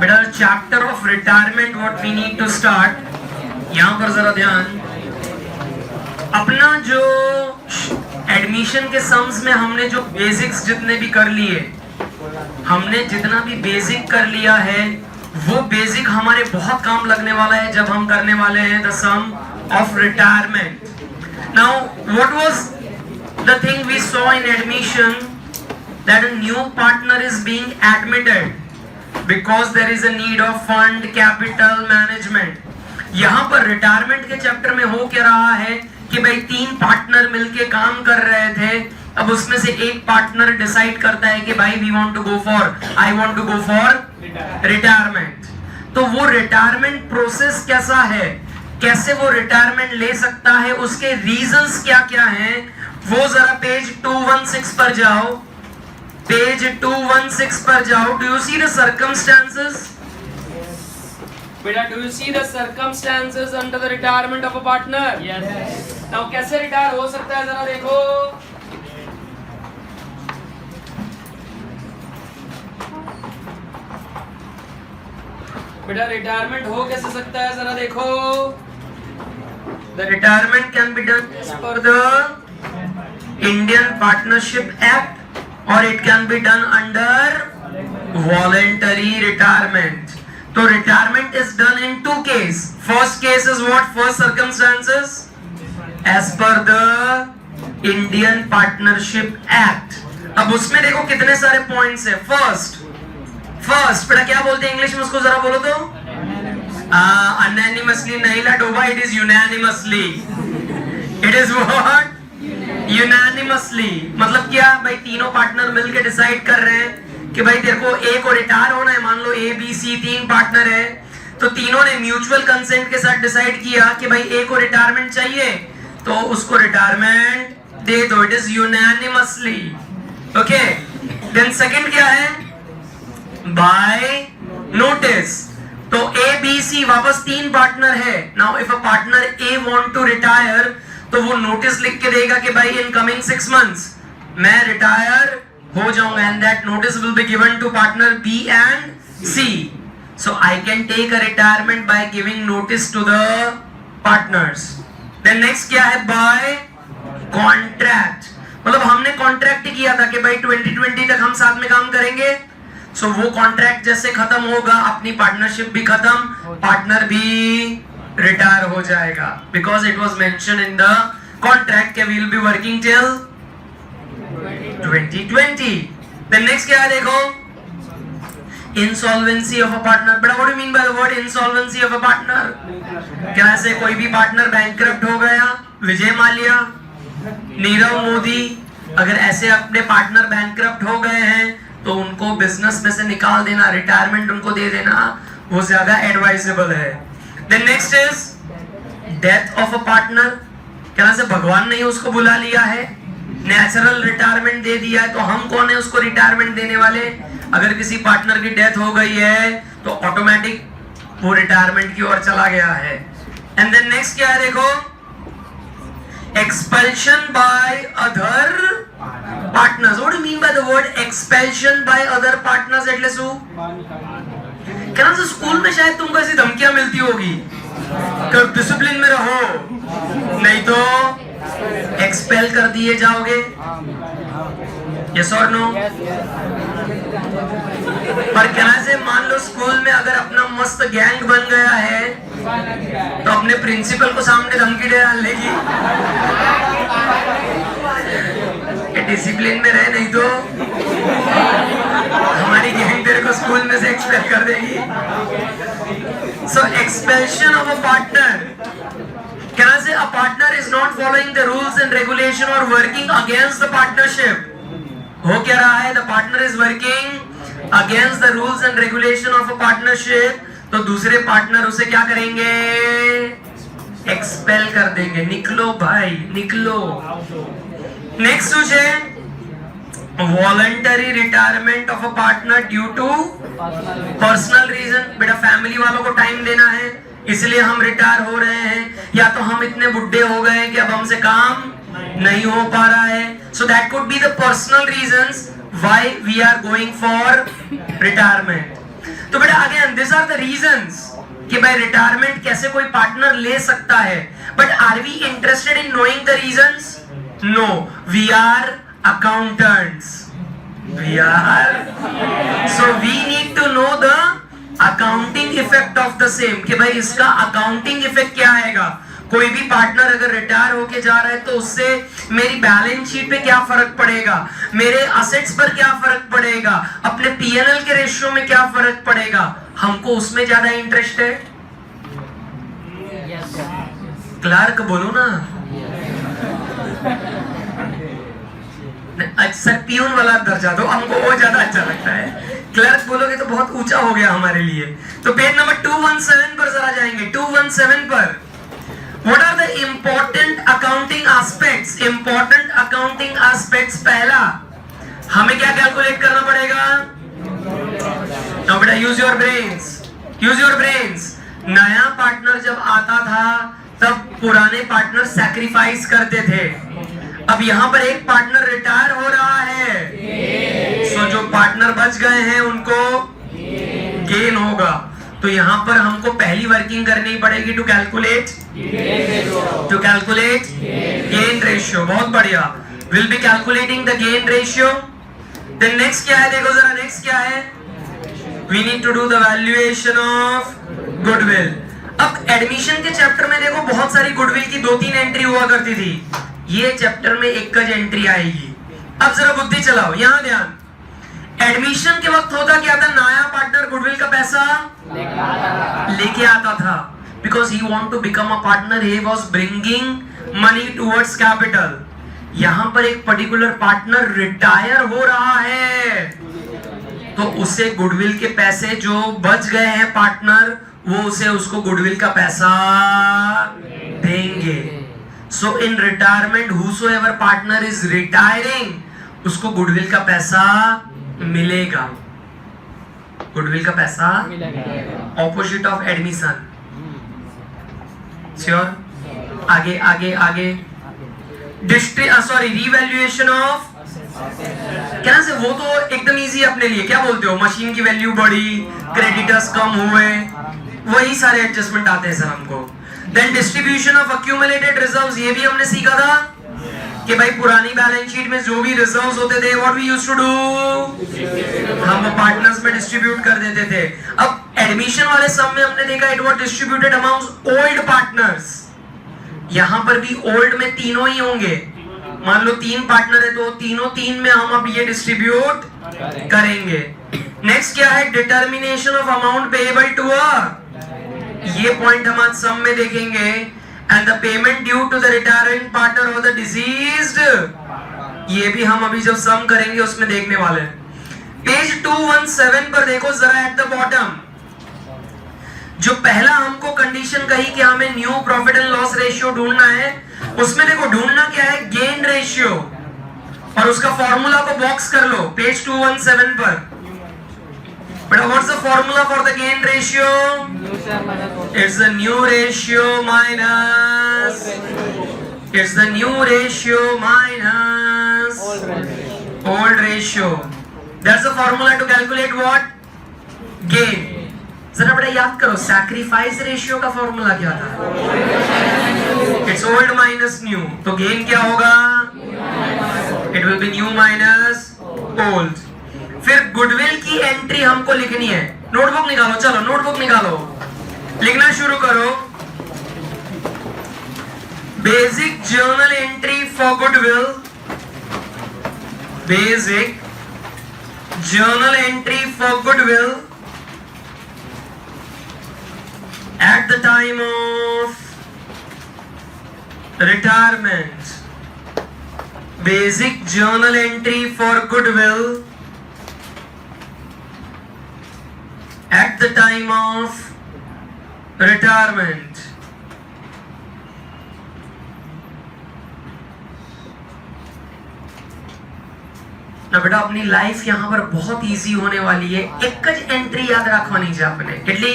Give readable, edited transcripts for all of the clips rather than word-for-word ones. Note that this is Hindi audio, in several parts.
बेटा chapter of retirement what we need to start. यहाँ पर जरा ध्यान, अपना जो एडमिशन के सम्स में हमने जो बेसिक्स जितने भी कर लिए, हमने जितना भी बेसिक कर लिया है वो बेसिक हमारे बहुत काम लगने वाला है जब हम करने वाले हैं the sum of retirement. Now what was the thing we saw in admission, that a new partner is being admitted because there is a need of fund capital management। यहाँ पर रिटायरमेंट के चैप्टर में हो क्या रहा है कि भाई 3 पार्टनर मिलके काम कर रहे थे, अब उसमें से एक पार्टनर डिसाइड करता है कि भाई I want to go for retirement. तो वो रिटायरमेंट प्रोसेस कैसा है, कैसे वो रिटायरमेंट ले सकता है, उसके रीजंस क्या क्या हैं, वो जरा पेज 216 पर जाओ, पेज 216 पर जाओ। Do you see the circumstances? बेटा, do you see the circumstances under the retirement of a partner? Yes. Now कैसे रिटायर हो सकता है जरा देखो। बेटा रिटायरमेंट हो कैसे सकता है जरा देखो। The retirement can be done as per the Indian Partnership Act or it can be done under voluntary retirement। तो retirement is done in 2 cases। First case is what? First circumstances as per the Indian Partnership Act। अब उसमें देखो कितने सारे पॉइंट्स है। फर्स्ट बेटा क्या बोलते हैं इंग्लिश में, उसको जरा बोलो तो। अनैनिमसली नहीं Ladoba, it is unanimously. It is what? Unanimously. मतलब क्या भाई, तीनों पार्टनर मिलकर डिसाइड कर रहे हैं कि भाई तेरे को ए को रिटायर होना है, मान लो ए बी सी 3 पार्टनर है, तो तीनों ने म्यूचुअल कंसेंट के साथ डिसाइड किया कि भाई ए को रिटायरमेंट चाहिए तो उसको रिटायरमेंट दे दो। It is unanimously. Okay, then second क्या है? By notice. तो ए बी सी वापस 3 पार्टनर है। Now if a partner A want to retire तो वो नोटिस लिख के देगा कि भाई इन कमिंग 6 months मैं रिटायर हो जाऊंगा, and that notice will be given to partner B and C. So I can take a retirement by giving notice to the partners. Then next क्या है? By contract. मतलब हमने कॉन्ट्रैक्ट किया था कि भाई 2020 तक हम साथ में काम करेंगे। सो वो कॉन्ट्रैक्ट जैसे खत्म होगा अपनी पार्टनरशिप भी खत्म, पार्टनर भी रिटायर हो जाएगा, because it was mention in the contract के will be working till 2020। Then next क्या है देखो? Insolvency of a partner. बड़ा what do you mean by the word insolvency of a partner? क्या ऐसे कोई भी पार्टनर बैंकक्रप्ट हो गया, विजय माल्या, नीरव मोदी, अगर ऐसे अपने पार्टनर बैंकक्रप्ट हो गए हैं तो उनको बिजनेस में से निकाल देना, रिटायरमेंट उनको दे देना, वो ज्यादा एडवाइजेबल है। Then next is death of a partner. क्या से भगवान ने उसको बुला लिया है, नेचुरल रिटायरमेंट दे दिया है, तो हम कौन है उसको रिटायरमेंट देने वाले? अगर किसी पार्टनर की डेथ हो गई है तो ऑटोमेटिक वो रिटायरमेंट की ओर चला गया है। एंड देन नेक्स्ट क्या है देखो? Expulsion by other partners। What do you mean by the word expulsion by other partners? એટલે શું? क्या ना स्कूल में शायद तुमको ऐसी धमकियां मिलती होगी कि डिसिप्लिन में रहो नहीं तो एक्सपेल कर दिए जाओगे। यस और नो? पर क्या से मान लो स्कूल में अगर अपना मस्त गैंग बन गया है तो अपने प्रिंसिपल को सामने धमकी डाल लेगी, डिसिप्लिन में रहे नहीं तो हमारी गैंग तेरे को स्कूल में से एक्सपेल कर देगी। So expulsion of a partner. Can I say a partner is not following the rules and regulation और वर्किंग अगेंस्ट द पार्टनरशिप। हो क्या रहा है? The partner is working against the rules and regulation of a partnership, तो दूसरे पार्टनर उसे क्या करेंगे? एक्सपेल कर देंगे। निकलो भाई निकलो। नेक्स्ट है voluntary retirement of a partner due to personal reason. बेटा फैमिली वालों को टाइम देना है इसलिए हम रिटायर हो रहे हैं, या तो हम इतने बुढ़े हो गए कि अब हमसे काम नहीं हो पा रहा है। So that could be the personal reasons why we are going for retirement. तो बेटा again this are the reasons कि भाई रिटायरमेंट कैसे कोई पार्टनर ले सकता है, but are we interested in knowing the reasons? No, we are accountants. So we need to know the accounting effect of the same कि भाई इसका accounting effect क्या आएगा। कोई भी पार्टनर अगर रिटायर होके जा रहा है तो उससे मेरी बैलेंस शीट पे क्या फर्क पड़ेगा, मेरे असेट्स पर क्या फर्क पड़ेगा, अपने पीएनएल के रेशियो में क्या फर्क पड़ेगा, हमको उसमें ज्यादा इंटरेस्ट है। क्लार्क बोलो ना, सर पियून वाला दर्जा दो, हमको वो ज्यादा अच्छा लगता है। क्लर्क बोलोगे तो बहुत ऊंचा हो गया हमारे लिए। तो पेज नंबर 217 पर जरा जाएंगे। 217 पर what are the important accounting aspects? Important accounting aspects, पहला हमें क्या कैलकुलेट करना पड़ेगा? नाउ बेटा use your brains, use your brains. नया पार्टनर जब आता था तब पुराने पार्टनर सैक्रिफाइस करते थे। अब यहाँ पर एक पार्टनर रिटायर हो रहा है, सो जो पार्टनर बच गए हैं उनको गेन होगा। तो यहाँ पर हमको पहली वर्किंग करनी पड़ेगी टू कैलकुलेट गेन रेशियो। बहुत बढ़िया, will be calculating the gain ratio. Then next क्या है, देखो जरा नेक्स्ट क्या है, we need to do the valuation of goodwill. अब एडमिशन के चैप्टर में देखो बहुत सारी गुडविल की 2-3 एंट्री हुआ करती थी, ये चैप्टर में एक ज एंट्री आएगी। अब जरा बुद्धि चलाओ, यहां ध्यान। एडमिशन के वक्त होता क्या था, नया पार्टनर गुडविल का पैसा लेके आता था, because he want to become a partner, he was bringing money towards capital. यहां पर एक पर्टिकुलर पार्टनर रिटायर हो रहा है तो उसे गुडविल के पैसे जो बच गए हैं पार्टनर, वो उसे उसको गुडविल का पैसा देंगे। So in retirement, whosoever partner is retiring, उसको गुडविल का पैसा मिलेगा, गुडविल का पैसा ऑपोजिट ऑफ एडमिशन। श्योर? आगे आगे आगे रिवैल्यूएशन ऑफ, क्या से वो तो एकदम इजी अपने लिए, क्या बोलते हो, मशीन की वैल्यू बढ़ी, क्रेडिटर्स कम हुए, वही सारे एडजस्टमेंट आते हैं सर हमको। Then distribution of accumulated reserves, ये भी हमने सीखा था कि भाई पुरानी बैलेंस शीट में जो भी रिजर्व्स होते थे, what we used to do, हम पार्टनर्स में डिस्ट्रीब्यूट कर देते थे। अब एडमिशन वाले सम में हमने देखा it was distributed among old partners. यहां पर भी ओल्ड में तीनों ही होंगे, मान लो 3 पार्टनर है तो तीनों 3 में हम अब ये डिस्ट्रीब्यूट करेंगे। नेक्स्ट क्या है, determination of amount payable to a, ये पॉइंट हम आज सम में देखेंगे। And the payment due to the retiring partner और द डिसीज्ड, ये भी हम अभी जब सम करेंगे उसमें देखने वाले हैं। पेज 217 पर देखो जरा, एट द बॉटम जो पहला हमको कंडीशन कही कि हमें new profit and loss ratio ढूंढना है, उसमें देखो ढूंढना क्या है, गेन रेशियो, और उसका फॉर्मूला को बॉक्स कर लो पेज 217 पर। But what's the formula for the gain ratio? It's the new ratio minus. It's the new ratio minus old ratio. That's the formula to calculate what? Gain. जरा बड़ा याद करो, सैक्रिफाइस रेशियो का फॉर्मूला क्या था? It's old minus new. तो गेन क्या होगा? It will be new minus old. फिर गुडविल की एंट्री हमको लिखनी है। नोटबुक निकालो, चलो नोटबुक निकालो, लिखना शुरू करो। Basic journal entry for goodwill, basic journal entry for goodwill eight the time of retirement. Basic journal entry for goodwill at the time of retirement. ना बेटा अपनी लाइफ यहाँ पर बहुत इजी होने वाली है। एक एंट्री याद रखवानी चाहिए आपने, कितनी?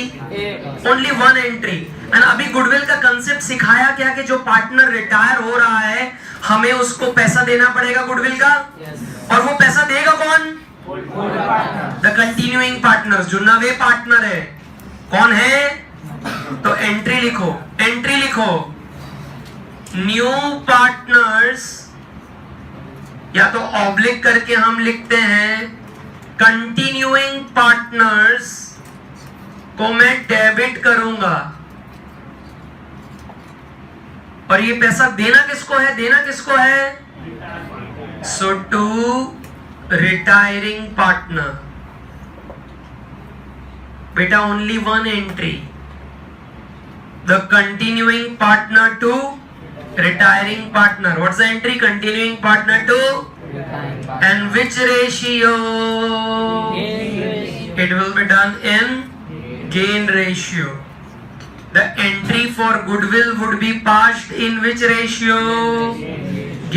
Only 1 entry. एंड अभी गुडविल का कंसेप्ट सिखाया क्या कि जो पार्टनर रिटायर हो रहा है हमें उसको पैसा देना पड़ेगा गुडविल का, और वो पैसा देगा कौन? द कंटिन्यूइंग पार्टनर्स, जो नवे पार्टनर है कौन है? तो एंट्री लिखो, एंट्री लिखो, न्यू पार्टनर्स, या तो ऑब्लिक करके हम लिखते हैं कंटिन्यूइंग पार्टनर्स को मैं डेबिट करूंगा। और ये पैसा देना किसको है? देना किसको है? So to retiring partner. बेटा only one entry, the continuing partner to retiring partner. What's the entry? Continuing partner to, and which ratio? It will be done in gain ratio. The entry for goodwill would be passed in which ratio?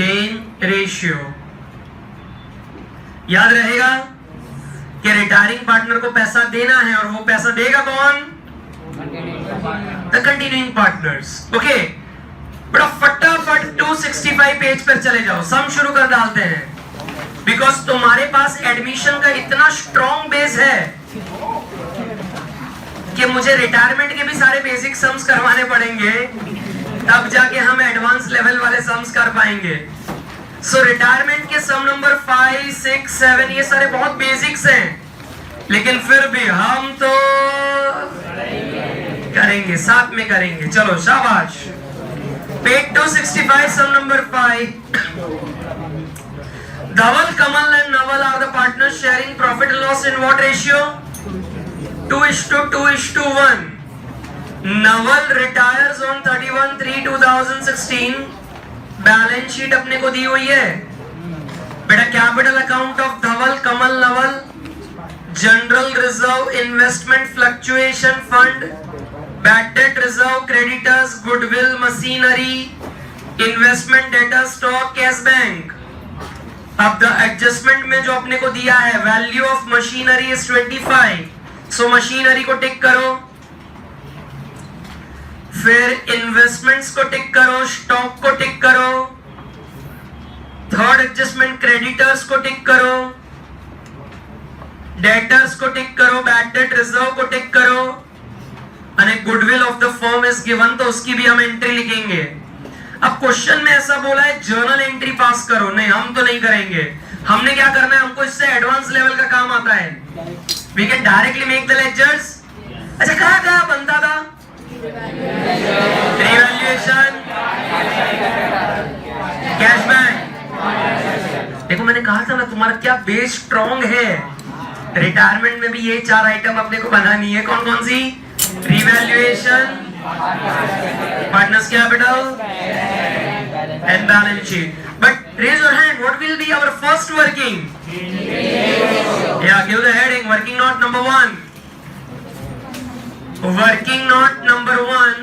Gain ratio. याद रहेगा कि रिटायरिंग पार्टनर को पैसा देना है और वो पैसा देगा कौन? The continuing partners. Okay. बड़ा फटाफट 265 पेज पर चले जाओ, सम शुरू कर डालते हैं। बिकॉज तुम्हारे पास एडमिशन का इतना स्ट्रॉन्ग बेस है कि मुझे रिटायरमेंट के भी सारे बेसिक सम्स करवाने पड़ेंगे, तब जाके हम एडवांस लेवल वाले सम्स कर पाएंगे। सो रिटायरमेंट के सम नंबर 5, 6, 7 ये सारे बहुत बेसिक्स हैं, लेकिन फिर भी हम तो करेंगे, साथ में करेंगे। चलो शाबाश। Page 265, sum number 5. Dhaval, Kamal and Naval are the partners sharing profit and loss in what ratio? 2:2:1. Naval retires on 31/3/2016. Balance sheet अपने को दी हुई है बेटा। Capital account of Dhawal, Kamal, Naval, general reserve, investment fluctuation fund, bad debt reserve, creditors, goodwill, machinery, investment, डेटा, स्टॉक, कैश बैंक। अब द एडजस्टमेंट में जो अपने को दिया है, value of machinery is 25, so machinery को टिक करो, फिर इन्वेस्टमेंट्स को टिक करो, स्टॉक को टिक करो, थर्ड एडजस्टमेंट क्रेडिटर्स को टिक करो, डेटर्स को टिक करो, बैड डेट रिजर्व को टिक करो, और goodwill of the firm is given, तो उसकी भी हम एंट्री लिखेंगे। अब क्वेश्चन में ऐसा बोला है जर्नल एंट्री पास करो, नहीं हम तो नहीं करेंगे। हमने क्या करना है, हमको इससे एडवांस लेवल का काम आता है। We can directly make the ledgers. अच्छा कहाँ बनता था? Revaluation, cash bank. देखो मैंने कहा था ना तुम्हारा क्या बेस स्ट्रॉन्ग है। रिटायरमेंट में भी ये 4 आइटम अपने को बनानी है। कौन कौन सी? Revaluation, partners capital and balance sheet. But raise your hand, what will be our first working? Yeah, give the heading, working note number 1. Working note number 1.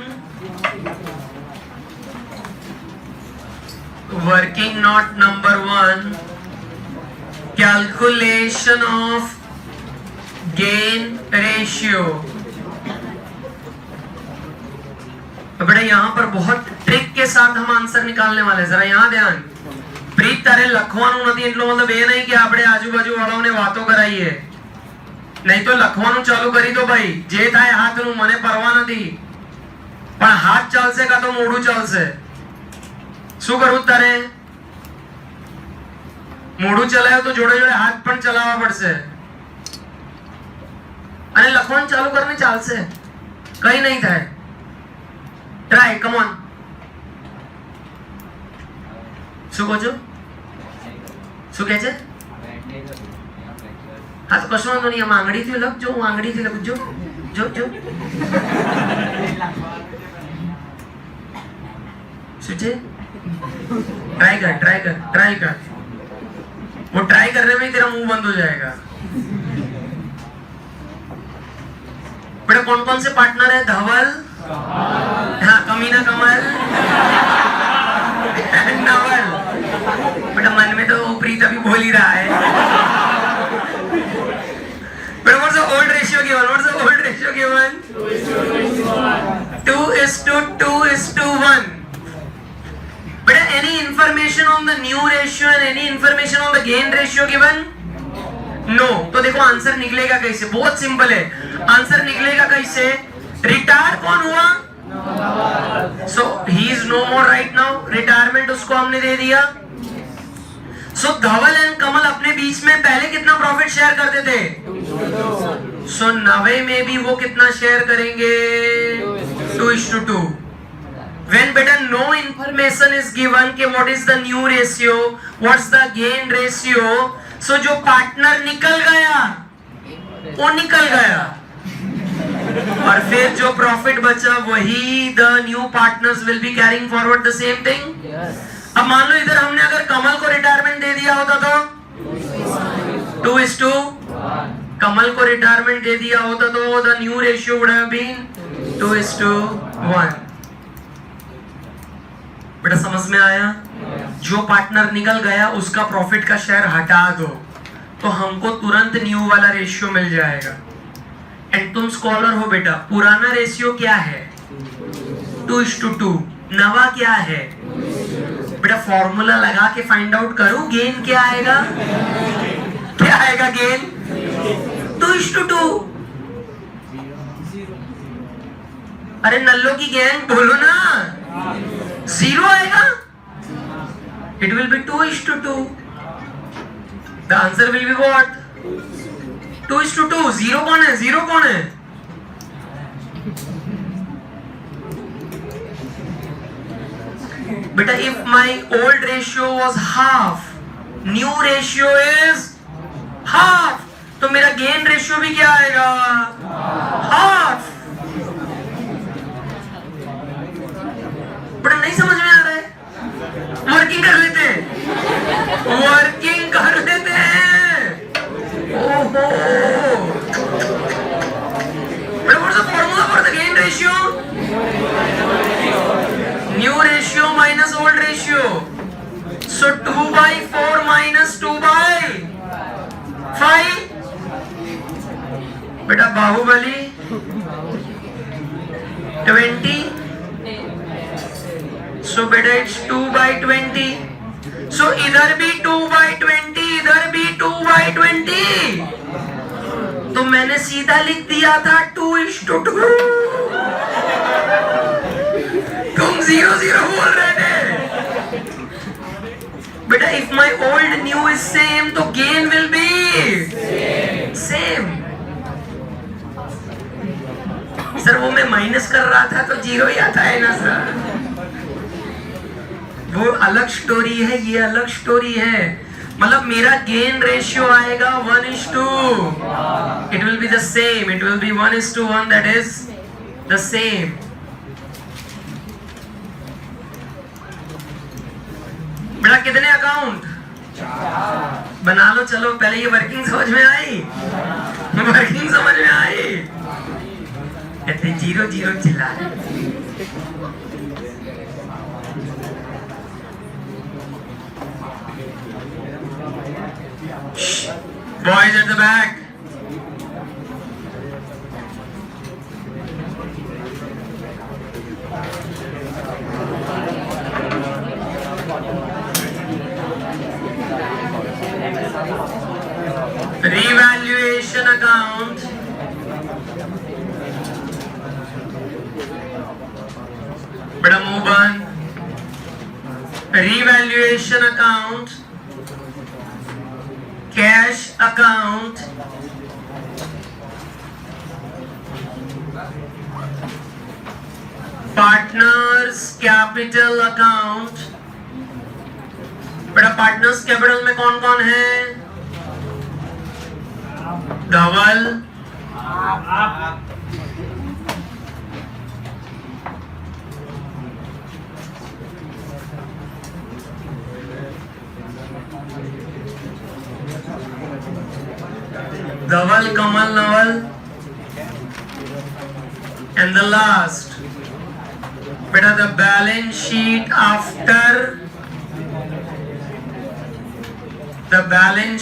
Working note number 1. Calculation of gain ratio. बेटा यहाँ पर बहुत ट्रिक के साथ हम आंसर निकालने वाले हैं, जरा यहाँ ध्यान। પ્રીત તારે લખવાનું નથી એટલો મતલબ એ નહીં કે આપણે આજુબાજુ વાળાઓને વાતો કરાઈએ, નહીં તો લખવાનું ચાલુ કરી દો ભાઈ, જે થાય હાથનું, મને પરવા નથી, પણ હાથ ચાલશે કાં તો મોઢું ચાલશે? શું કરવું તારે? મોઢું ચલાવ્યો તો જોડે જોડે હાથ પણ ચલાવવા પડશે, અને લખવાનું ચાલુ કરીને ચાલશે, કઈ નહીં થાય। Try, come on. શું કહો છો? શું કહે છે? હા તો કશું વાંધો નહીં, આમાં આંગળીથી લખજો, હું આંગળીથી લખજો, જો જો શું છે? ट्राई कर, ट्राई कर, ट्राई कर। वो ट्राई करने में ही तेरा मुंह बंद हो जाएगा। बेटा कौन कौन से पार्टनर है? धवल, हाँ, कमीना कमल, नवल। बेटा मन में तो प्रीत अभी बोल ही रहा है। बेटा what's the old ratio given? What's the old ratio given? 2:2:1। But any information on the new ratio and any information on the gain ratio given? No. तो देखो आंसर निकलेगा कैसे, बहुत सिंपल है। आंसर निकलेगा कैसे, रिटायर कौन हुआ, so he is no more right now, retirement उसको हमने दे दिया। सो धवल एंड कमल अपने बीच में पहले कितना प्रॉफिट शेयर करते थे, सो 90 में भी वो कितना शेयर करेंगे, 2:2। When बेटा no information is given कि what is the new ratio, what's the gain ratio, so जो पार्टनर निकल गया वो निकल गया, और फिर जो प्रॉफिट बचा वही the new partners will be carrying forward the same thing। अब मान लो इधर हमने अगर कमल को रिटायरमेंट दे दिया होता तो 2:1, कमल को रिटायरमेंट दे दिया होता तो the new ratio would have been 2:1। बेटा समझ में आया, जो पार्टनर निकल गया उसका प्रॉफिट का शेयर हटा दो तो हमको तुरंत न्यू वाला रेशियो मिल जाएगा। एंड तुम स्कॉलर हो बेटा, पुराना रेशियो क्या है 2:2, नवा क्या है बेटा, फॉर्मूला लगा के फाइंड आउट करो, गेन क्या आएगा, क्या आएगा गेन 2:2। अरे नल्लो की गैंग बोलो ना, 0 आएगा, it will be 2:2, the answer will be what, 2:2। 0 कौन है, 0 कौन है, बेटा if my old ratio was half, new ratio is half, तो मेरा गेन रेशियो भी क्या आएगा, हाफ। बड़ा नहीं समझ में आ रहा है, वर्किंग कर लेते हैं, वर्किंग कर लेते हैं। ओहो, बड़ा what's the formula for the gain ratio, new ratio minus old ratio, so 2/4 minus 2/5। बेटा बाहुबली 20, सो बेटा इट्स 2/20, सो इधर भी 2/20, इधर भी 2/20, तो मैंने सीधा लिख दिया था 2:2। तुम 0 बोल रहे थे बेटा, if my old new is same तो gain will be same. Sir वो मैं माइनस कर रहा था तो 0 ही आता है ना सर, वो अलग स्टोरी है, ये अलग स्टोरी है। मतलब मेरा गेन रेशियो आएगा 1:2, it will be the same, it will be 1:1, that is the same. बेटा कितने अकाउंट बना लो, चलो पहले ये वर्किंग समझ में आई, वर्किंग समझ में आई, कहते 0 चिल्ला boys at the back, revaluation account, beta move on, revaluation account, cash account, partners capital account। बेटा पार्टनर्स कैपिटल में कौन कौन है, धवल, धवल, Kamal, Naval, and the last बेटा the balance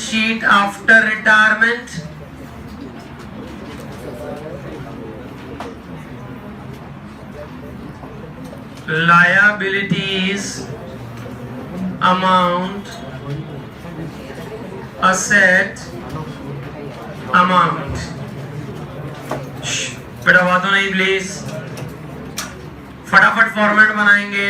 sheet after retirement, liabilities, amount, asset, amount. बेटा बातों नहीं प्लीज, फटाफट फॉर्मेट बनाएंगे।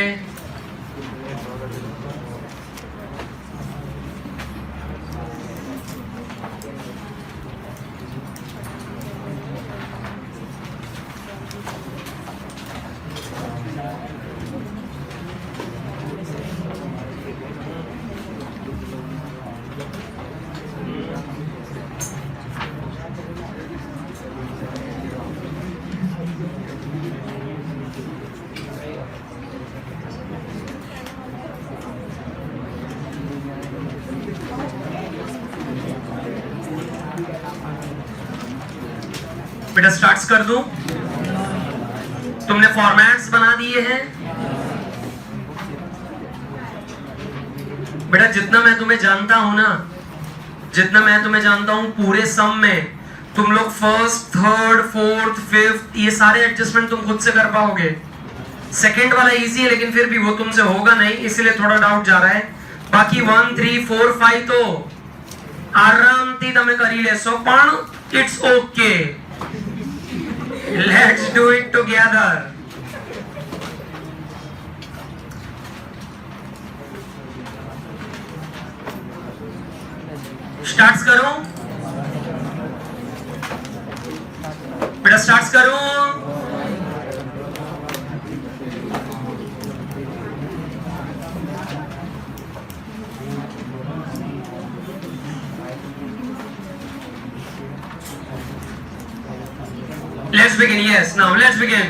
बेटा स्टार्ट्स कर दूं? तुमने फॉर्मेट्स बना दिए हैं? बेटा जितना मैं तुम्हें जानता हूं ना, जितना मैं तुम्हें जानता हूं, पूरे सम में तुम लोग फर्स्ट, थर्ड, फोर्थ, फिफ्थ ये सारे एडजस्टमेंट तुम खुद से कर पाओगे। सेकंड वाला इजी है लेकिन फिर भी वो तुमसे होगा नहीं, इसलिए थोड़ा डाउट जा रहा है। बाकी 1, 3, 4, 5 तो आरामથી તમે કરી લેશો, પણ it's okay. Let's do it together. Starts करूं? बेटा स्टार्ट्स करूं? Let's begin. Yes, now let's begin.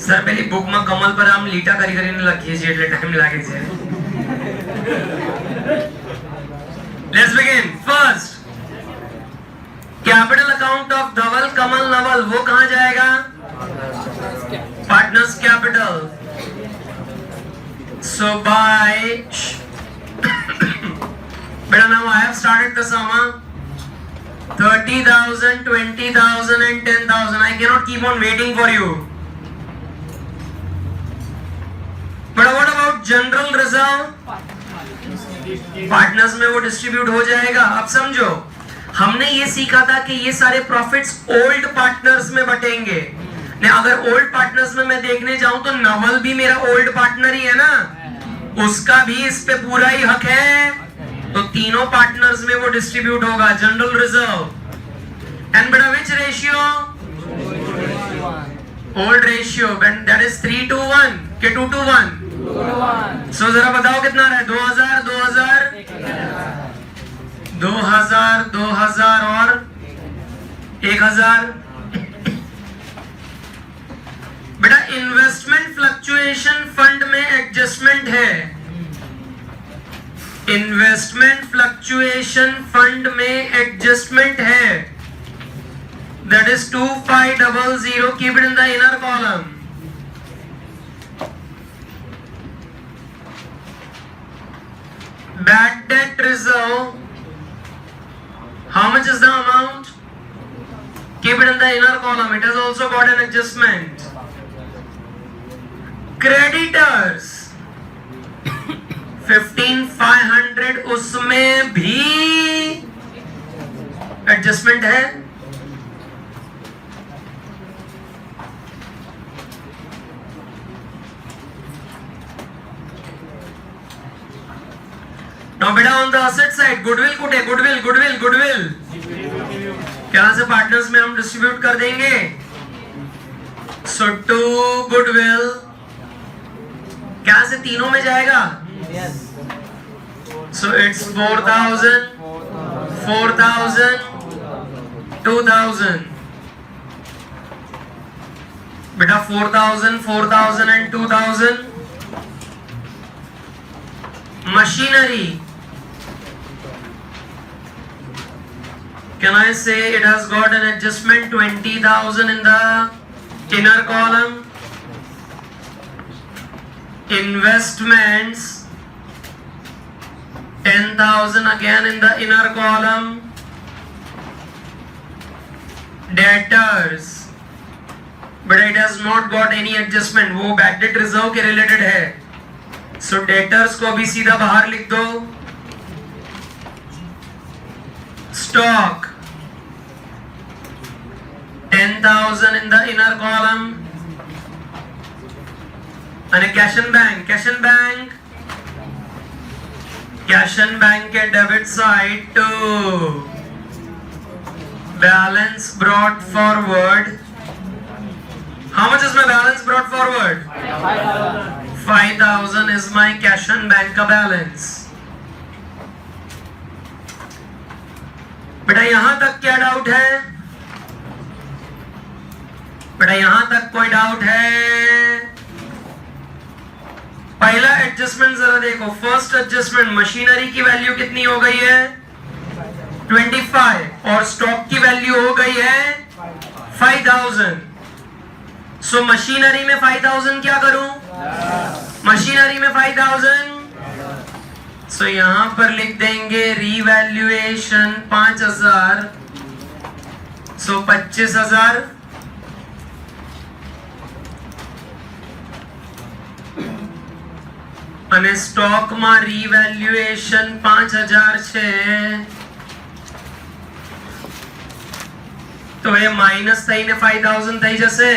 Sir પેલી બુકમાં કમલ પર આમ લીટા કરી કરીને લખીએ છીએ એટલે ટાઈમ લાગે છે. Let's begin. First, capital account of धवल, कमल, नवल वो कहां जाएगा? Partners capital. So by बेटा now I have started the sum 30,000, 20,000 and 10,000. I cannot keep on waiting for you. But what about general reserve? Partners में वो डिस्ट्रीब्यूट हो जाएगा. अब समझो, हमने ये सीखा था कि ये सारे प्रॉफिट्स ओल्ड पार्टनर्स में बटेंगे. ने अगर ओल्ड पार्टनर्स में मैं देखने जाऊं तो नवल भी मेरा ओल्ड पार्टनर ही है ना, उसका भी इस पे पूरा ही हक है. तो तीनों पार्टनर्स में वो डिस्ट्रीब्यूट होगा. जनरल रिजर्व एंड बेटा विच ratio? Old ratio. That is 3:1 के 2:1. सो जरा बताओ कितना रहा है? 2000, 2000 और 1000. बेटा इन्वेस्टमेंट फ्लक्चुएशन फंड में एडजस्टमेंट है. इन्वेस्टमेंट फ्लक्चुएशन फंड में एडजस्टमेंट है. That is 2500. Keep it in the inner column. Bad debt reserve. How much is the amount? Keep it in the inner column. It has also got an adjustment. Creditors 15,500. उसमें भी एडजस्टमेंट है. Now बेटा on the asset side goodwill कुटे goodwill क्या से पार्टनर्स में हम डिस्ट्रीब्यूट कर देंगे. So to goodwill क्या से तीनों में जाएगा? So it's 4,000, 4,000, 2,000. बेटा 4,000, 4,000 and 2,000. Machinery. Can I say it has got an adjustment? 20,000 in the inner column. Investments 10,000 again in the inner column. Debtors, but it has not got any adjustment, वो बैड डेट रिजर्व के रिलेटेड है। सो डेटर्स को अभी सीधा बाहर लिख दो। Stock 10,000 in the inner column, and cash and bank के debit side to balance brought forward. How much is my balance brought forward? 5,000 is my cash and bank का बैलेंस। बेटा यहां तक क्या डाउट है? बेटा यहां तक कोई डाउट है? पहला एडजस्टमेंट जरा देखो। फर्स्ट एडजस्टमेंट, मशीनरी की वैल्यू कितनी हो गई है? 25, और स्टॉक की वैल्यू हो गई है 5,000। सो मशीनरी में 5,000 क्या करूं? मशीनरी में 5,000, सो यहां पर लिख देंगे रीवैल्यूएशन 5,000, सो 25,000। અને સ્ટોક માં રીવેલ્યુએશન 5,000 છે, તો એ માઈનસ થઈને 5,000 થઈ જશે।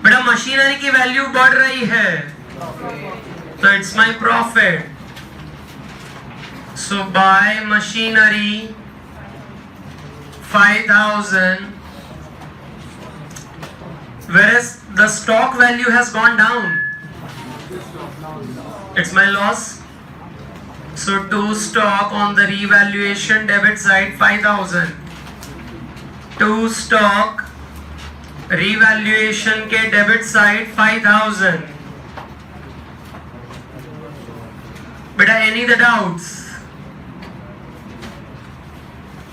बेटा मशीनरी की वैल्यू बढ़ रही है, तो it's my profit. So bye machinery 5,000, whereas the stock value has gone down, it's my loss। So to stock on the revaluation debit side 5,000, to stock revaluation के debit side 5,000। बेटा any the doubts?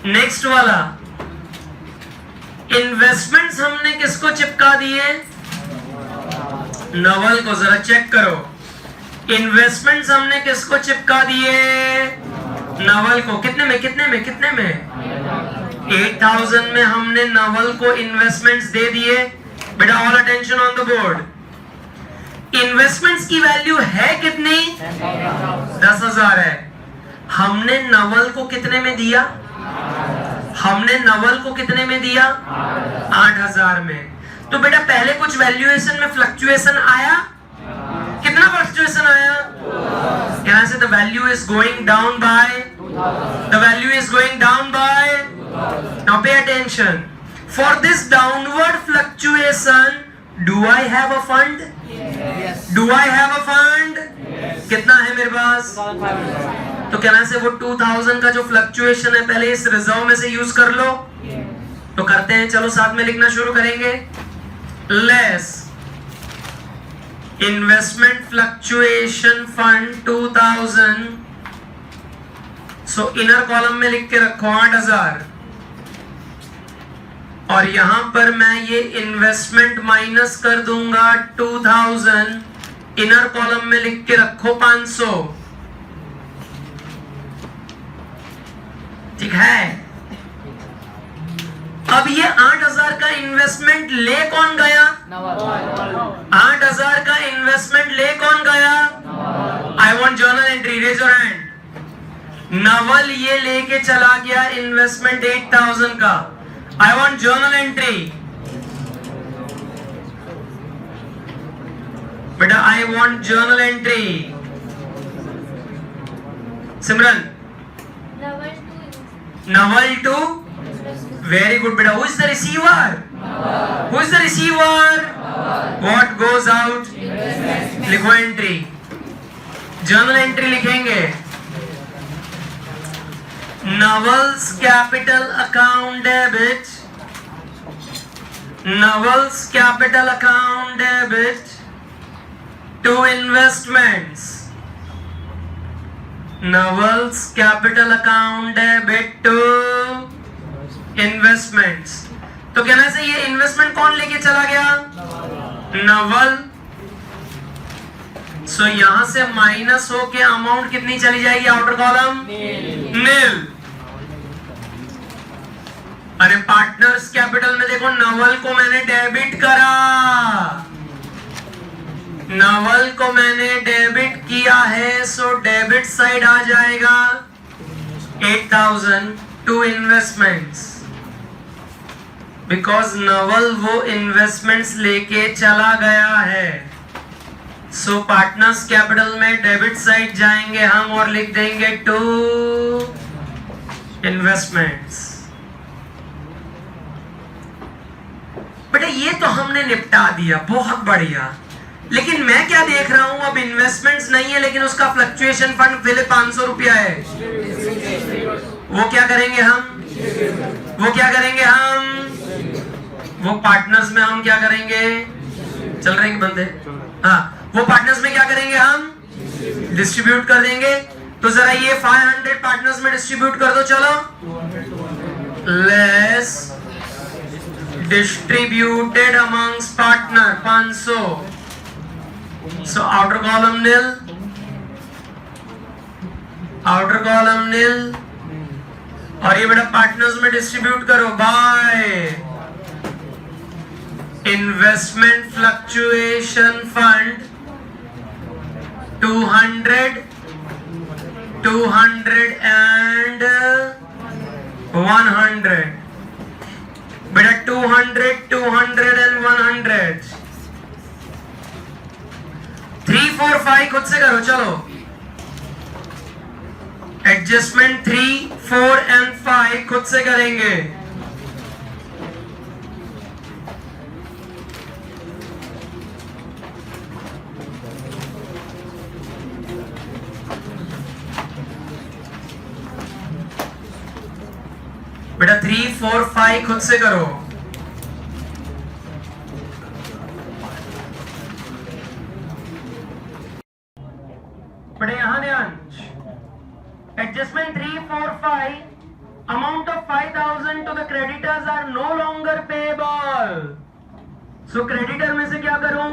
नेक्स्ट वाला, इन्वेस्टमेंट्स हमने किसको चिपका दिए? नवल को। जरा चेक करो, इन्वेस्टमेंट्स हमने किसको चिपका दिए? नवल को। कितने में? 8,000 में हमने नवल को इन्वेस्टमेंट्स दे दिए। बेटा all attention on the board. Investments की वैल्यू है कितनी? 10,000 है। हमने नवल को कितने में दिया? हमने नवल को कितने में दिया? 8,000 में। तो बेटा पहले कुछ वैल्यूएशन में फ्लक्चुएशन आया। कितना फ्लक्चुएशन आया? यहां से the value is going down by, the value is going down by. Now pay attention, for this downward fluctuation do I have a fund? Do I have a fund? कितना है मेरे पास? तो कहना से वो 2,000 का जो फ्लक्चुएशन है पहले इस रिजर्व में से यूज कर लो। तो करते हैं, चलो साथ में लिखना शुरू करेंगे। लेस इन्वेस्टमेंट फ्लक्चुएशन फंड 2,000, सो इनर कॉलम में लिख के रखो 8,000, और यहां पर मैं ये इन्वेस्टमेंट माइनस कर दूंगा 2,000, इनर कॉलम में लिख के रखो 500। ठीक है। अब ये 8,000 का इन्वेस्टमेंट ले कौन गया? 8,000 का इन्वेस्टमेंट ले कौन गया? I want journal entry, raise your hand. Naval ये लेके चला गया इन्वेस्टमेंट 8,000 का। I want journal entry. बेटा I want journal entry. Simran, Naval too, very good beta. Who is the receiver? Who is the receiver? What goes out? लिखो एंट्री, जर्नल एंट्री लिखेंगे। Naval's capital account debit, Naval's capital account debit to investments, Naval's capital account debit to investments. तो कहना से ये इन्वेस्टमेंट कौन लेके चला गया? नवल। सो यहां से माइनस हो के अमाउंट कितनी चली जाएगी आउटर कॉलम? नील। अरे पार्टनर्स कैपिटल में देखो, नवल को मैंने डेबिट करा, नवल को मैंने डेबिट किया है, सो डेबिट साइड आ जाएगा 8,000 टू इन्वेस्टमेंट्स, बिकॉज नवल वो इन्वेस्टमेंट्स लेके चला गया है। सो पार्टनर्स कैपिटल में डेबिट साइड जाएंगे हम और लिख देंगे टू इन्वेस्टमेंट्स। बेटा ये तो हमने निपटा दिया, बहुत बढ़िया। लेकिन मैं क्या देख रहा हूं, अब इन्वेस्टमेंट्स नहीं है लेकिन उसका फ्लक्चुएशन फंड फिर 500 रुपया है। वो क्या करेंगे हम, वो क्या करेंगे हम, वो पार्टनर्स में हम क्या करेंगे, चल रहे हैं बंदे, हाँ, वो पार्टनर्स में क्या करेंगे हम, डिस्ट्रीब्यूट कर देंगे। तो जरा ये 500 पार्टनर्स में डिस्ट्रीब्यूट कर दो, चलो। Less distributed amongst partner 500, so outer column nil, outer column nil, और ये बेटा पार्टनर्स में डिस्ट्रीब्यूट करो by investment fluctuation fund 200, 200 and 100। बेटा 200, 200 and 100, 3, 4, 5 खुद से करो, चलो। एडजस्टमेंट 3, 4 and 5 खुद से करेंगे। बेटा 3, 4, 5 खुद से करो। बेटा यहां ध्यान, adjustment 3, 4, 5, amount of 5,000 to the creditors are no longer payable. So creditor में से क्या करूं,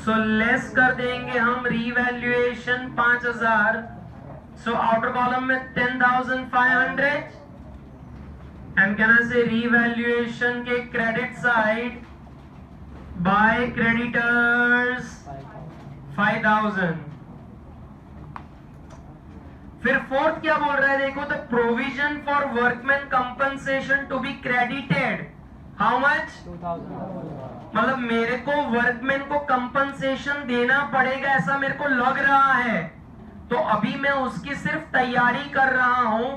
सो लेस कर देंगे हम रीवैल्यूएशन 5,000, सो आउटर कॉलम में 10,500 एंड कैन आई से रीवैल्यूएशन के क्रेडिट साइड बाय क्रेडिटर्स 5,000। फिर फोर्थ क्या बोल रहा है देखो, तो provision for workman compensation to be credited how much, मतलब मेरे को वर्कमैन को कंपनसेशन देना पड़ेगा ऐसा मेरे को लग रहा है, तो अभी मैं उसकी सिर्फ तैयारी कर रहा हूं,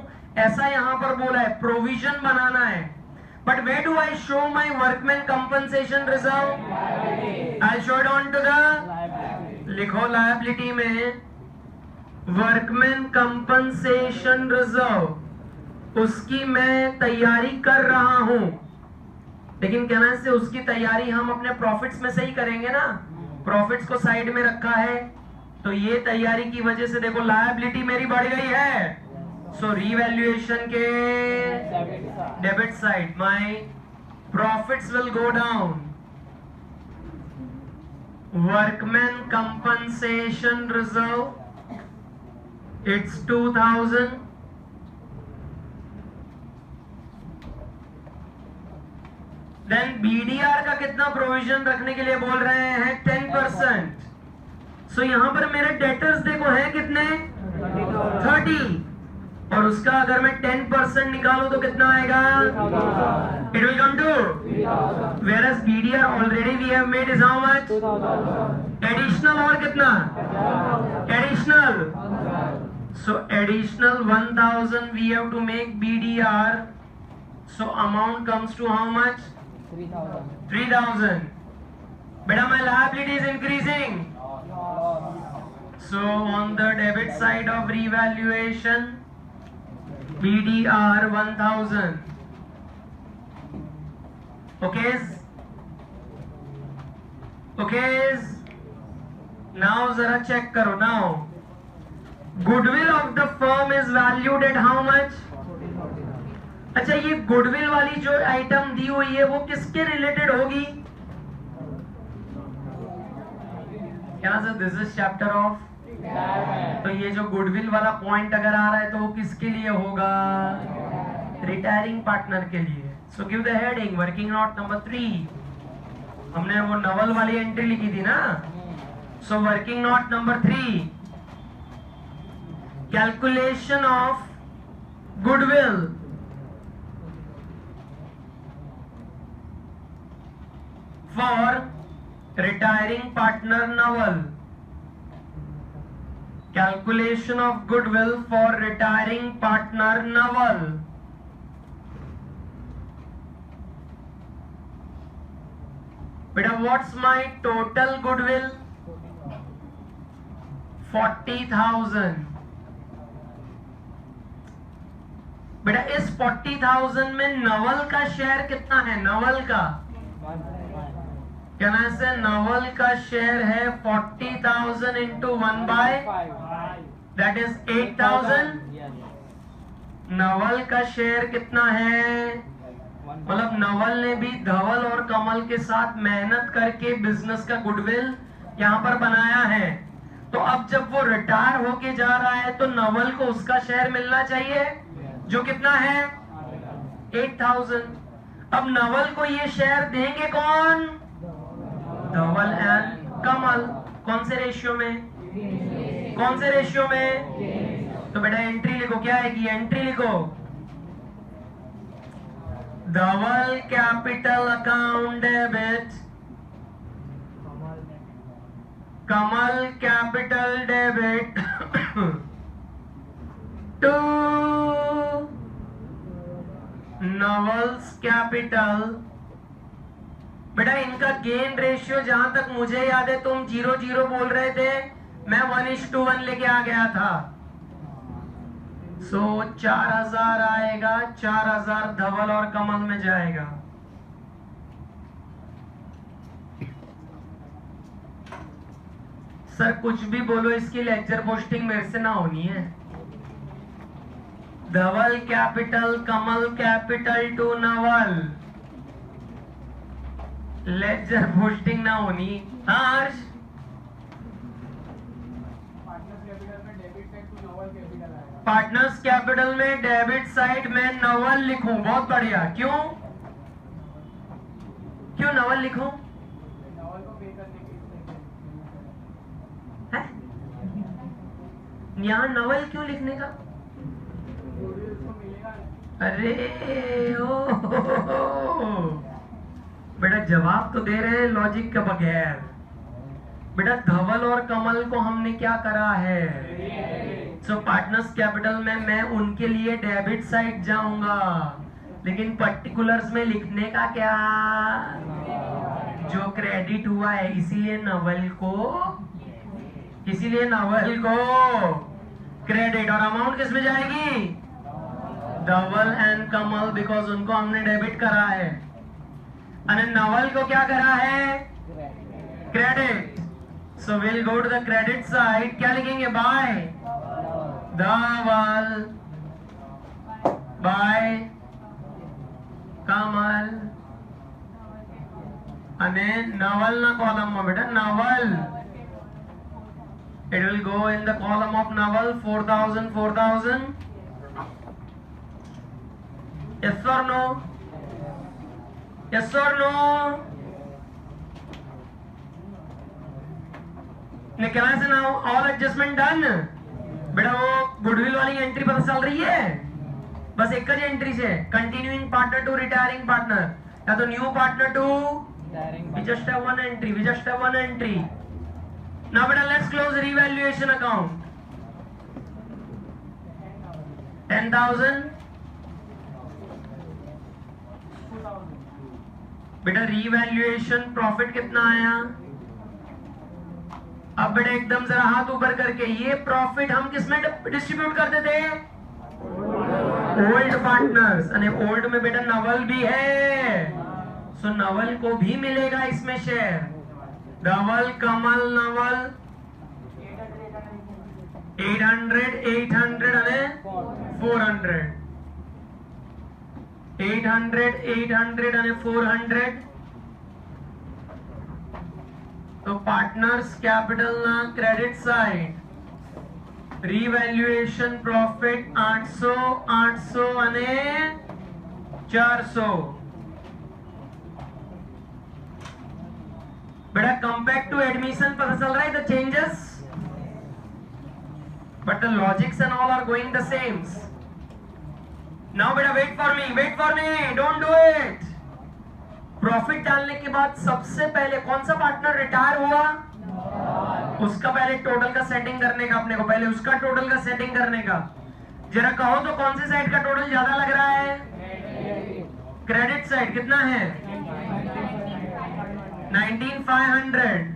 ऐसा यहां पर बोला है, प्रोविजन बनाना है। But where do I show my workman compensation reserve, I show it on to the, लिखो लायबिलिटी में वर्कमैन कंपनसेशन रिजर्व, उसकी मैं तैयारी कर रहा हूं, लेकिन कहना से उसकी तैयारी हम अपने प्रॉफिट्स में से ही करेंगे ना, प्रॉफिट्स को साइड में रखा है, तो ये तैयारी की वजह से देखो लायबिलिटी मेरी बढ़ गई है। सो रीवैल्यूएशन के debit side my profits will go down, workman compensation reserve it's 2,000, then BDR का कितना प्रोविजन रखने के लिए बोल रहे हैं 10%। सो यहां पर मेरे डेटर्स देखो हैं कितने 30, और उसका अगर मैं 10% निकालूं तो कितना आएगा, it will come to, where as BDR already we have made is how much, additional और कितना, additional, so additional 1,000 we have to make BDR, so amount comes to how much, 3,000. Beta my liability is increasing, so on the debit side of revaluation BDR 1,000, okay, now zara check karo, now goodwill of the firm is valued at how much. अच्छा ये गुडविल वाली जो आइटम दी हुई है वो किसके रिलेटेड होगी, क्या sir, this is chapter of, तो ये जो गुडविल वाला पॉइंट अगर आ रहा है तो वो किसके लिए होगा, रिटायरिंग पार्टनर के लिए। So give the heading working note number 3। हमने वो नवल वाली एंट्री लिखी थी ना। So working note number 3, calculation of goodwill for retiring partner Naval. Calculation of goodwill for retiring partner Naval. Beta, what's my total goodwill? 40,000. बेटा इस 40,000 में नवल का शेयर कितना है? नवल का कहना से नवल का शेयर है 40,000 इंटू 1/5, दैट इज 8,000। नवल का शेयर कितना है? मतलब नवल ने भी धवल और कमल के साथ मेहनत करके बिजनेस का गुडविल यहाँ पर बनाया है। तो अब जब वो रिटायर होके जा रहा है तो नवल को उसका शेयर मिलना चाहिए, जो कितना है? 8,000। अब नवल को ये शेयर देंगे कौन? धवल एंड कमल। कौन से रेशियो में? कौन से रेशियो में? तो बेटा एंट्री लिखो, क्या आएगी? एंट्री लिखो, Dhaval capital account debit, Kamal capital debit to Naval's capital. बेटा इनका गेन रेशियो जहां तक मुझे याद है तुम 0-0 बोल रहे थे, मैं 1:1 लेके आ गया था। सो 4,000 आएगा, 4,000 धवल और कमल में जाएगा। सर कुछ भी बोलो, इसकी लेक्चर पोस्टिंग मेरे से ना होनी है। Dhaval capital Kamal capital to Naval, ledger posting ना होनी। हाँ हर्ष, पार्टनर्स कैपिटल में डेबिट साइड में नवल लिखूं, बहुत बढ़िया। क्यों क्यों नवल लिखूं? यहाँ नवल क्यों लिखने का? अरे ओ बेटा जवाब तो दे रहे हैं लॉजिक के बगैर। बेटा धवल और कमल को हमने क्या करा है? सो पार्टनर्स कैपिटल में मैं उनके लिए डेबिट साइड जाऊंगा, लेकिन पर्टिकुलर्स में लिखने का क्या? जो क्रेडिट हुआ है, इसीलिए नवल को क्रेडिट। और अमाउंट किस में जाएगी? धवल एंड कमल, बिकॉज उनको हमने डेबिट करा है। और नवल को क्या करा है? Credit. So will go to the credit side. क्या लिखेंगे? बाय धवल बाय कमल અને નવલ ના કોલમમાં બેટા નવલ, it will go in the column of Naval 4,000 4,000. yes or no? yes or no? निकला से ना ऑल एडजस्टमेंट डन। बेटा वो गुडविल वाली एंट्री पता चल रही है? बस एक ही एंट्री से continuing partner to retiring partner, या तो new partner to, we just have one entry. Now beta let's close revaluation account. 10,000. बेटा revaluation profit कितना आया? अब बेटा एकदम जरा हाथ ऊपर करके, ये प्रॉफिट हम किस में डिस्ट्रीब्यूट करते थे? Old partners. અને ओल्ड में बेटा नवल भी है, सो नवल को भी मिलेगा इसमें शेयर। धवल कमल नवल 800 અને 400, 800 અને 400। तो पार्टनर्स कैपिटल ना क्रेडिट साइड रिवैल्यूएशन प्रॉफिट 800 અને 400। बेटा कंपेयर टू एडमिशन पता चल रहा है the changes, but the logics and all are going the same. Now बेटा wait for me, don't do it. Profit डालने के बाद सबसे पहले कौन सा पार्टनर रिटायर हुआ, उसका पहले टोटल का सेटिंग करने का, अपने को पहले उसका टोटल का सेटिंग करने का। जरा कहो तो कौन सी साइड का टोटल ज्यादा लग रहा है, क्रेडिट साइड। कितना है 19,500,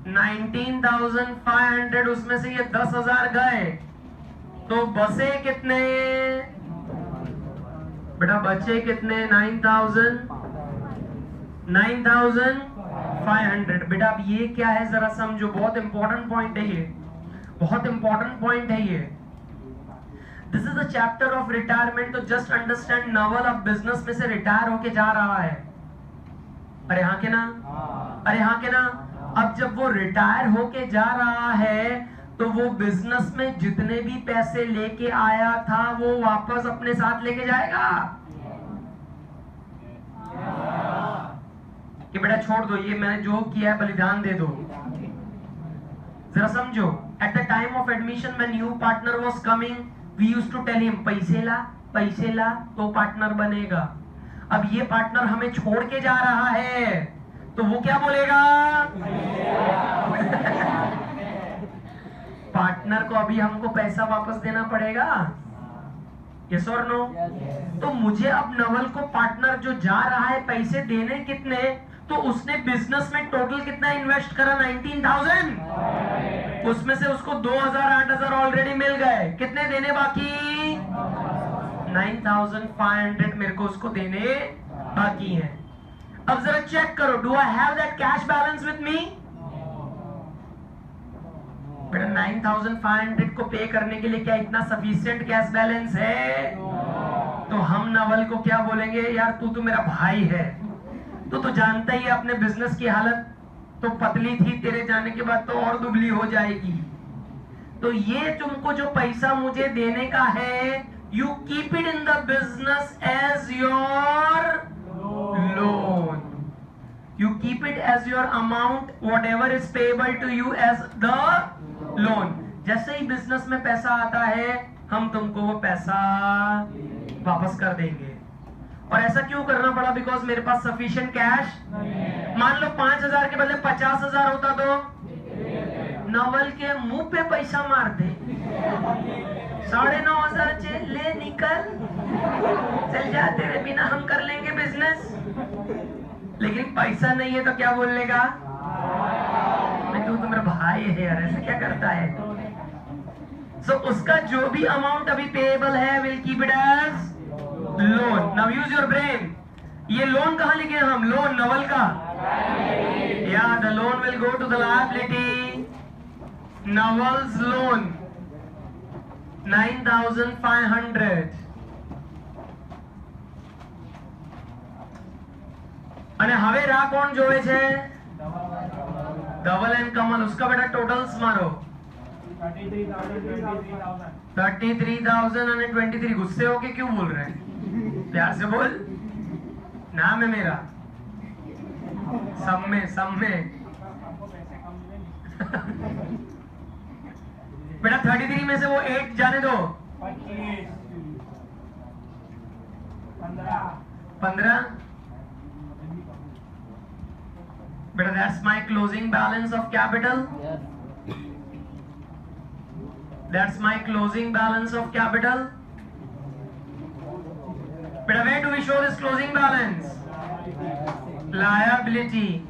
19,500, उसमें से ये 10,000 गए तो बचे कितने बेटा, बचे कितने 9,500। बेटा अब ये क्या है जरा समझो, बहुत इंपॉर्टेंट पॉइंट है ये, बहुत इंपॉर्टेंट पॉइंट है ये। This is the chapter of retirement. तो जस्ट अंडरस्टैंड, नवल अब बिजनेस में से रिटायर होके जा रहा है। अरे हाँ के ना, अरे हाँ के ना। अब जब वो रिटायर होके जा रहा है तो वो बिजनेस में जितने भी पैसे लेके आया था वो वापस अपने साथ लेके जाएगा कि बेटा छोड़ दो, ये मैंने जो किया है बलिदान दे दो। जरा समझो, at the time of admission when new partner was coming, we used to tell him पैसे ला तो पार्टनर बनेगा। अब ये पार्टनर हमें छोड़ के जा रहा है तो वो क्या बोलेगा पार्टनर को अभी हमको पैसा वापस देना पड़ेगा, यस और नो। तो मुझे अब नवल को पार्टनर जो जा रहा है पैसे देने कितने, तो उसने बिजनेस में टोटल कितना इन्वेस्ट करा 19,000, उसमें से उसको 2,000 8,000 ऑलरेडी मिल गए, कितने देने बाकी 9,500 मेरे को उसको देने बाकी हैं। अब जरा चेक करो, do I have that cash balance with me. बेटा 9,500 को पे करने के लिए क्या इतना सफिशिएंट कैश बैलेंस है? तो हम नवल को क्या बोलेंगे, यार तू मेरा भाई है, तो जानता ही है अपने बिजनेस की हालत तो पतली थी, तेरे जाने के बाद तो और दुबली हो जाएगी। तो ये तुमको जो पैसा मुझे देने का है, you keep it in the business as your loan, you keep it as your amount whatever is payable to you as the loan. जैसे ही बिजनेस में पैसा आता है हम तुमको वो पैसा वापस कर देंगे। और ऐसा क्यों करना पड़ा? बिकॉज मेरे पास सफिशिएंट कैश। मान लो 5,000 के बदले 50,000 होता तो नवल के मुंह पे पैसा मार दे, 9,500 ले निकल, चल जा, तेरे बिना हम कर लेंगे बिजनेस। लेकिन पैसा नहीं है तो क्या बोलेगा, तू तो मेरा भाई है यार, ऐसा क्या करता है। सो उसका जो भी अमाउंट अभी पेएबल है will keep it as loan. Now use your brain. ये लोन कहां लिखे हम? लोन नवल का, या the loan will go to the liability. Naval's loan 9,500। અને હવે રા કોણ જોવે છે? ધવલ એન્ડ કમલ। उसका बेटा टोटल्स मारो 33,000 અને 23। गुस्से होके क्यों बोल रहे हैं? प्यार से बोल, नाम है मेरा, सब में बेटा 33 में से वो 8 जाने दो, 15। बेटा that's my closing balance of capital, that's my closing balance of capital। बेटा where do we show this closing balance? Liability,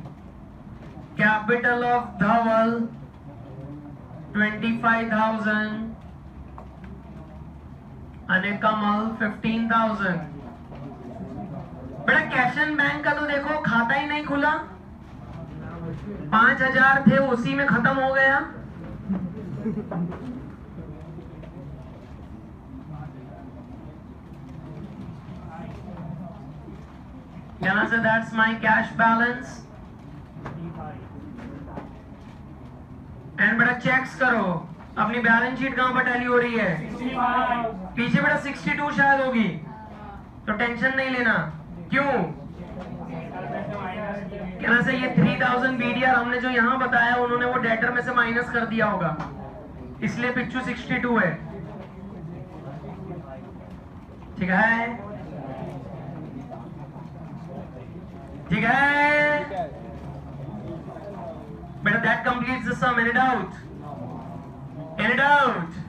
capital of Dhaval 25,000 and Kamal 15,000। बेटा कैश एंड बैंक का तो देखो खाता ही नहीं खुला, 5,000 थे उसी में खत्म हो गया। Can I say that's my cash balance? And बेटा चेक्स करो, अपनी बैलेंस शीट कहां पर टैली हो रही है? पीछे बेटा 62 शायद होगी, तो टेंशन नहीं लेना। क्यों कहना से ये 3000 BDR हमने जो यहाँ बताया उन्होंने वो डेटर में से माइनस कर दिया होगा, इसलिए पिच्चू 62 है। ठीक है, ठीक है बेटा, that completes the sum. Any doubt? Any doubt?